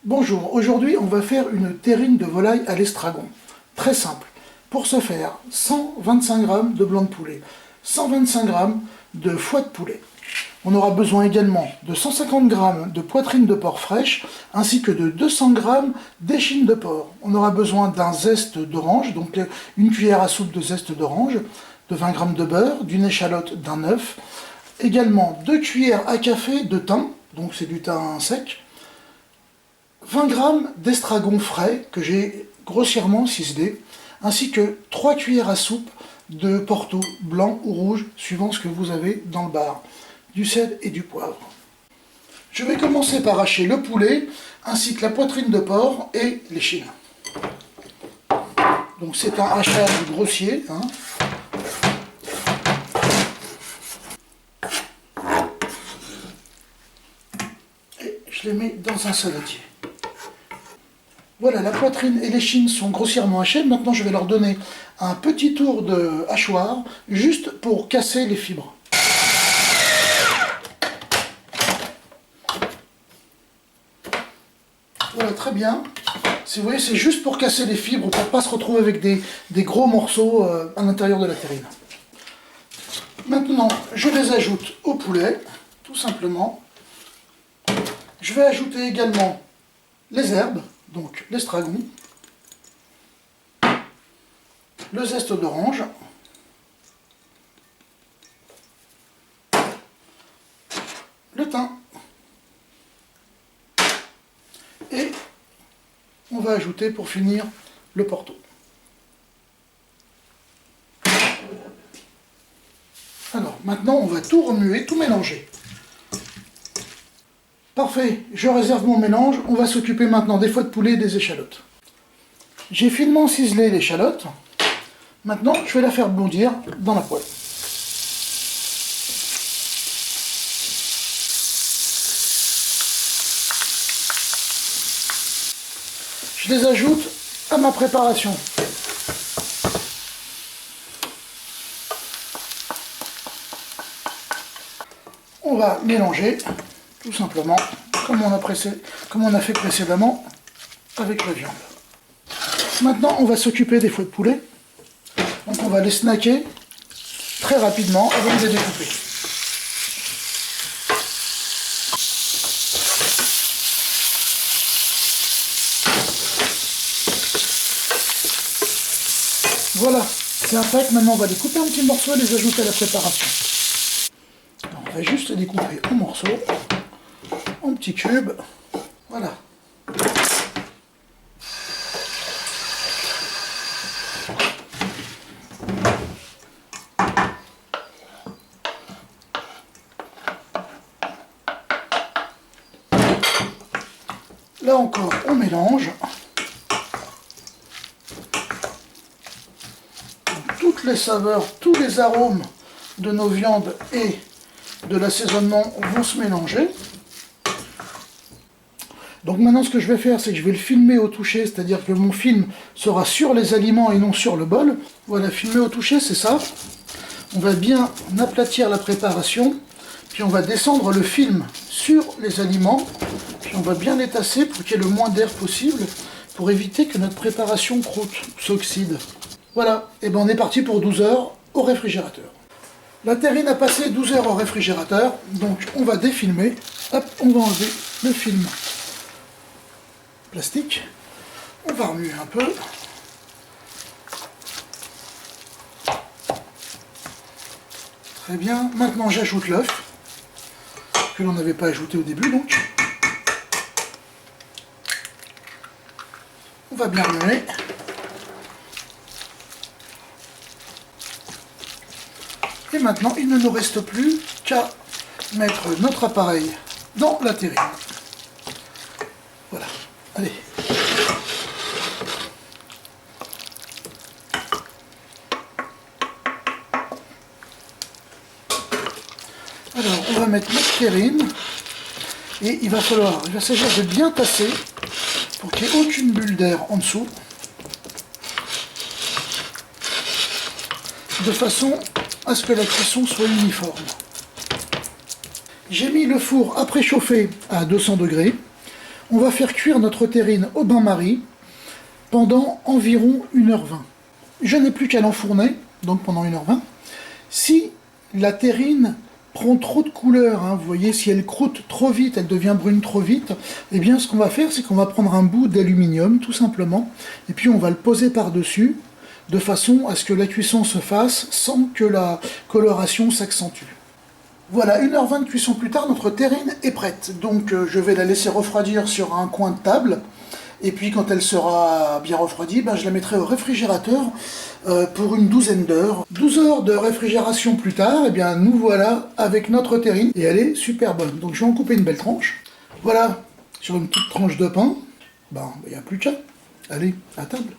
Bonjour, aujourd'hui on va faire une terrine de volaille à l'estragon. Très simple. Pour ce faire, 125 g de blanc de poulet, 125 g de foie de poulet. On aura besoin également de 150 g de poitrine de porc fraîche, ainsi que de 200 g d'échine de porc. On aura besoin d'un zeste d'orange, donc une cuillère à soupe de zeste d'orange, de 20 g de beurre, d'une échalote, d'un œuf, également 2 cuillères à café de thym, donc c'est du thym sec, 20 g d'estragon frais que j'ai grossièrement ciselé, ainsi que 3 cuillères à soupe de Porto, blanc ou rouge, suivant ce que vous avez dans le bar, du sel et du poivre. Je vais commencer par hacher le poulet, ainsi que la poitrine de porc et l'échine. Donc c'est un hachage grossier. Et je les mets dans un saladier. Voilà, la poitrine et l'échine sont grossièrement hachées. Maintenant, je vais leur donner un petit tour de hachoir, juste pour casser les fibres. Voilà, très bien. Si vous voyez, c'est juste pour casser les fibres, pour ne pas se retrouver avec des gros morceaux à l'intérieur de la terrine. Maintenant, je les ajoute au poulet, tout simplement. Je vais ajouter également les herbes. Donc l'estragon, le zeste d'orange, le thym, et on va ajouter pour finir le Porto. Alors maintenant on va tout remuer, tout mélanger. Parfait, je réserve mon mélange, on va s'occuper maintenant des foies de poulet et des échalotes. J'ai finement ciselé l'échalote, maintenant je vais la faire bondir dans la poêle. Je les ajoute à ma préparation. On va mélanger. Tout simplement, comme on a fait précédemment avec la viande. Maintenant, on va s'occuper des foies de poulet. Donc on va les snacker très rapidement avant de les découper. Voilà, c'est impec. Maintenant, on va les couper en petits morceaux et les ajouter à la préparation. On va juste les découper en morceaux. En petits cubes, voilà. Là encore, on mélange. Toutes les saveurs, tous les arômes de nos viandes et de l'assaisonnement vont se mélanger. Donc maintenant ce que je vais faire, c'est que je vais le filmer au toucher, c'est-à-dire que mon film sera sur les aliments et non sur le bol. Voilà, filmer au toucher, c'est ça. On va bien aplatir la préparation, puis on va descendre le film sur les aliments, puis on va bien les tasser pour qu'il y ait le moins d'air possible, pour éviter que notre préparation croûte, s'oxyde. Voilà, et ben on est parti pour 12 heures au réfrigérateur. La terrine a passé 12 heures au réfrigérateur, donc on va défilmer. Hop, on va enlever le film plastique, on va remuer un peu. Très bien, maintenant j'ajoute l'œuf, que l'on n'avait pas ajouté au début donc. On va bien remuer. Et maintenant il ne nous reste plus qu'à mettre notre appareil dans la terrine. Voilà. Allez. Alors, on va mettre notre terrine et il va s'agir de bien tasser pour qu'il n'y ait aucune bulle d'air en dessous, de façon à ce que la cuisson soit uniforme. J'ai mis le four à préchauffer à 200 degrés. On va faire cuire notre terrine au bain-marie pendant environ 1h20. Je n'ai plus qu'à l'enfourner, donc pendant 1h20. Si la terrine prend trop de couleur, hein, vous voyez, si elle croûte trop vite, elle devient brune trop vite, eh bien ce qu'on va faire, c'est qu'on va prendre un bout d'aluminium, tout simplement, et puis on va le poser par-dessus, de façon à ce que la cuisson se fasse sans que la coloration s'accentue. Voilà, 1h20 de cuisson plus tard, notre terrine est prête. Donc je vais la laisser refroidir sur un coin de table. Et puis quand elle sera bien refroidie, ben, je la mettrai au réfrigérateur pour une douzaine d'heures. 12 heures de réfrigération plus tard, eh bien, nous voilà avec notre terrine. Et elle est super bonne. Donc je vais en couper une belle tranche. Voilà, sur une petite tranche de pain. Ben, il n'y a plus qu'à. Allez, à table.